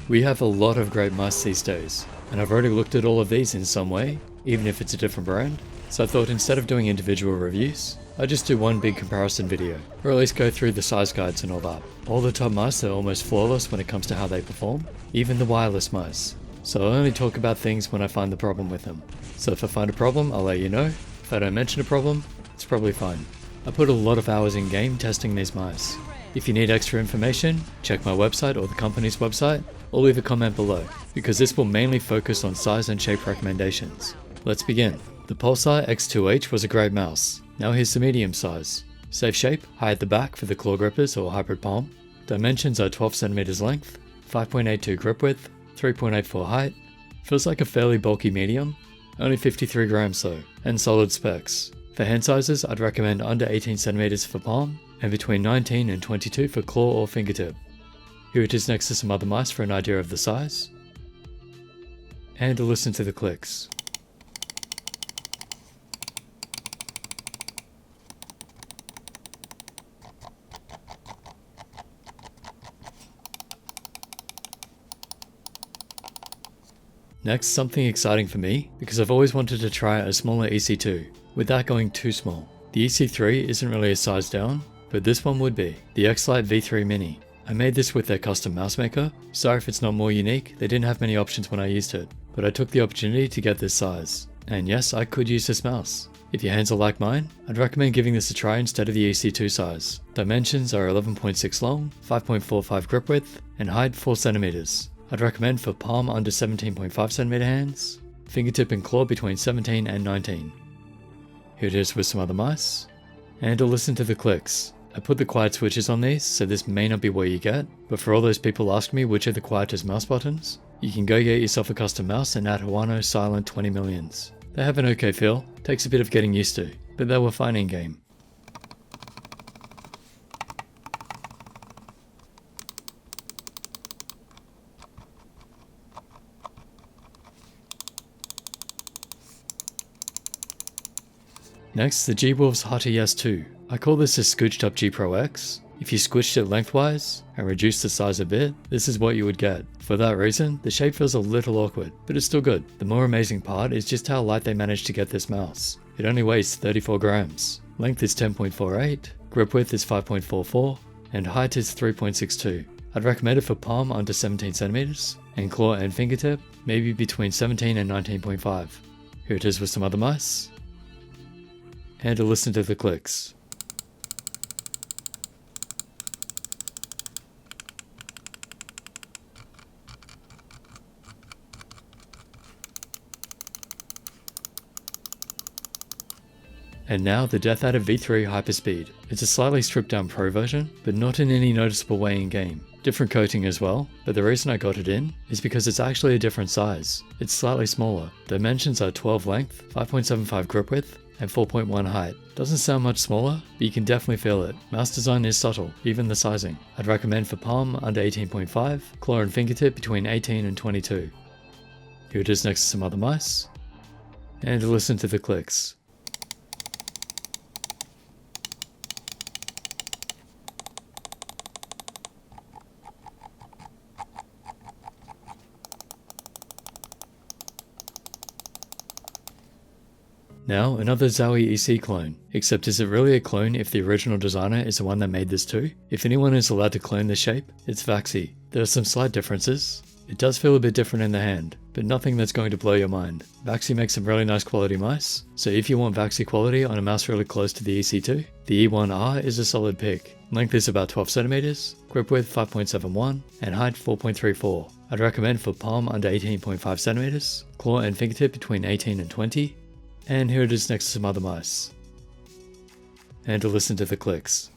We have a lot of great mice these days, and I've already looked at all of these in some way, even if it's a different brand, so I thought instead of doing individual reviews, I'd just do one big comparison video, or at least go through the size guides and all that. All the top mice are almost flawless when it comes to how they perform, even the wireless mice, so I'll only talk about things when I find the problem with them. So if I find a problem, I'll let you know. If I don't mention a problem, it's probably fine. I put a lot of hours in game testing these mice. If you need extra information, check my website or the company's website, or leave a comment below, because this will mainly focus on size and shape recommendations. Let's begin. The Pulsar X2H was a great mouse. Now here's the medium size. Safe shape, high at the back for the claw grippers or hybrid palm. Dimensions are 12cm length, 5.82 grip width, 3.84 height. Feels like a fairly bulky medium, only 53 grams though, and solid specs. For hand sizes, I'd recommend under 18cm for palm, and between 19 and 22 for claw or fingertip. Here it is next to some other mice for an idea of the size. And to listen to the clicks. Next, something exciting for me, because I've always wanted to try a smaller EC2, without going too small. The EC3 isn't really a size down, but this one would be, the X-Lite V3 Mini. I made this with their custom mouse maker. Sorry if it's not more unique, they didn't have many options when I used it, but I took the opportunity to get this size. And yes, I could use this mouse. If your hands are like mine, I'd recommend giving this a try instead of the EC2 size. Dimensions are 11.6 long, 5.45 grip width, and height 4cm. I'd recommend for palm under 17.5cm hands, fingertip and claw between 17 and 19. Here it is with some other mice. And to listen to the clicks. I put the quiet switches on these, so this may not be what you get, but for all those people asking me which are the quietest mouse buttons, you can go get yourself a custom mouse and add Huano Silent 20 millions. They have an okay feel, takes a bit of getting used to, but they were fine in game. Next, the G-Wolf's Hot ES2. I call this a scooched up G Pro X. If you squished it lengthwise and reduced the size a bit, this is what you would get. For that reason, the shape feels a little awkward, but it's still good. The more amazing part is just how light they managed to get this mouse. It only weighs 34 grams. Length is 10.48, grip width is 5.44, and height is 3.62. I'd recommend it for palm under 17cm, and claw and fingertip maybe between 17 and 19.5. Here it is with some other mice. And to listen to the clicks. And now the Death Adder V3 Hyperspeed. It's a slightly stripped down Pro version, but not in any noticeable way in game. Different coating as well, but the reason I got it in is because it's actually a different size. It's slightly smaller. Dimensions are 12 length, 5.75 grip width, and 4.1 height. Doesn't sound much smaller, but you can definitely feel it. Mouse design is subtle, even the sizing. I'd recommend for palm under 18.5, claw and fingertip between 18 and 22. Here it is next to some other mice. And to listen to the clicks. Now, another Zowie EC clone. Except is it really a clone if the original designer is the one that made this too? If anyone is allowed to clone this shape, it's Vaxi. There are some slight differences. It does feel a bit different in the hand, but nothing that's going to blow your mind. Vaxi makes some really nice quality mice, so if you want Vaxi quality on a mouse really close to the EC2, the E1R is a solid pick. Length is about 12cm, grip width 5.71, and height 4.34. I'd recommend for palm under 18.5cm, claw and fingertip between 18 and 20, and here it is next to some other mice. And to listen to the clicks.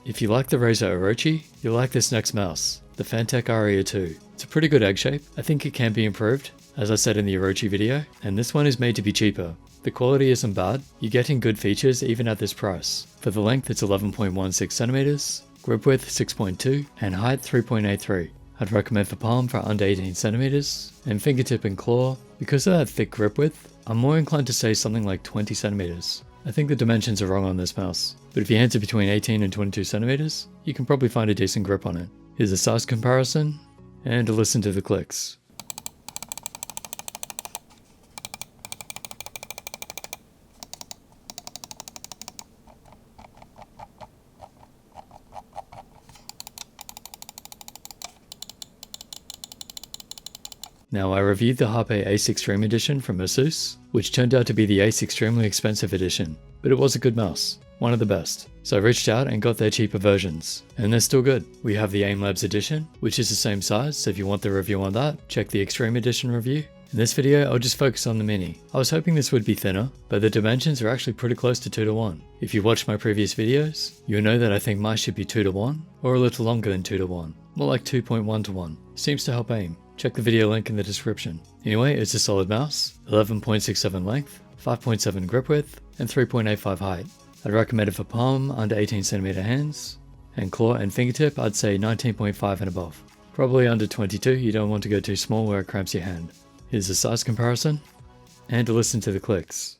If you like the Razer Orochi, you'll like this next mouse, the Phantek Aria 2. It's a pretty good egg shape. I think it can be improved, as I said in the Orochi video, and this one is made to be cheaper. The quality isn't bad, you're getting good features even at this price. For the length it's 11.16cm, grip width 6.2, and height 3.83. I'd recommend for palm for under 18 centimeters, and fingertip and claw, because of that thick grip width, I'm more inclined to say something like 20 centimeters. I think the dimensions are wrong on this mouse, but if your hands are between 18 and 22 centimeters, you can probably find a decent grip on it. Here's a size comparison, and a listen to the clicks. Now I reviewed the Harpe Ace Extreme Edition from Asus, which turned out to be the Ace Extremely Expensive Edition, but it was a good mouse, one of the best. So I reached out and got their cheaper versions, and they're still good. We have the AimLabs Edition, which is the same size, so if you want the review on that, check the Extreme Edition review. In this video, I'll just focus on the Mini. I was hoping this would be thinner, but the dimensions are actually pretty close to 2:1. If you watched my previous videos, you'll know that I think mice should be 2:1, or a little longer than 2:1, more like 2.1:1. Seems to help aim. Check the video link in the description. Anyway, it's a solid mouse, 11.67 length, 5.7 grip width, and 3.85 height. I'd recommend it for palm, under 18 centimeter hands, and claw and fingertip I'd say 19.5 and above. Probably under 22, you don't want to go too small where it cramps your hand. Here's a size comparison, and to listen to the clicks.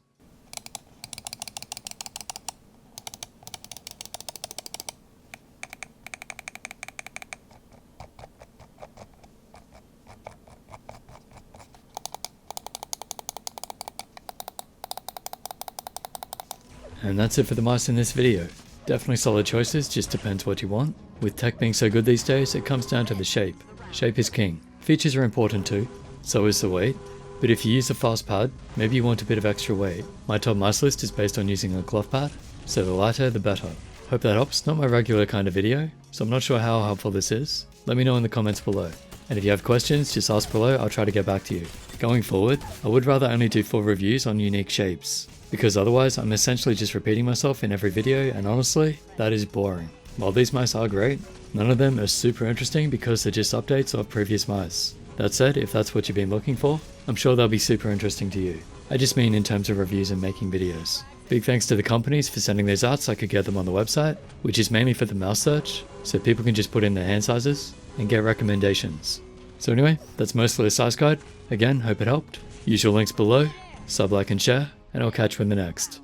And that's it for the mice in this video. Definitely solid choices, just depends what you want. With tech being so good these days, it comes down to the shape. Shape is king. Features are important too, so is the weight. But if you use a fast pad, maybe you want a bit of extra weight. My top mice list is based on using a cloth pad, so the lighter the better. Hope that helps, not my regular kind of video, so I'm not sure how helpful this is. Let me know in the comments below. And if you have questions, just ask below, I'll try to get back to you. Going forward, I would rather only do full reviews on unique shapes, because otherwise I'm essentially just repeating myself in every video, and honestly, that is boring. While these mice are great, none of them are super interesting because they're just updates of previous mice. That said, if that's what you've been looking for, I'm sure they'll be super interesting to you. I just mean in terms of reviews and making videos. Big thanks to the companies for sending these out so I could get them on the website, which is mainly for the mouse search, so people can just put in their hand sizes and get recommendations. So anyway, that's mostly a size guide. Again, hope it helped. Use your links below, sub, like, and share, and I'll catch you in the next.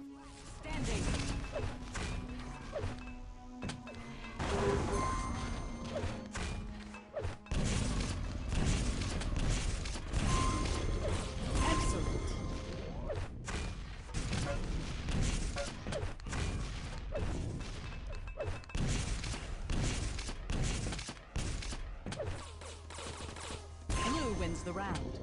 Blue wins the round.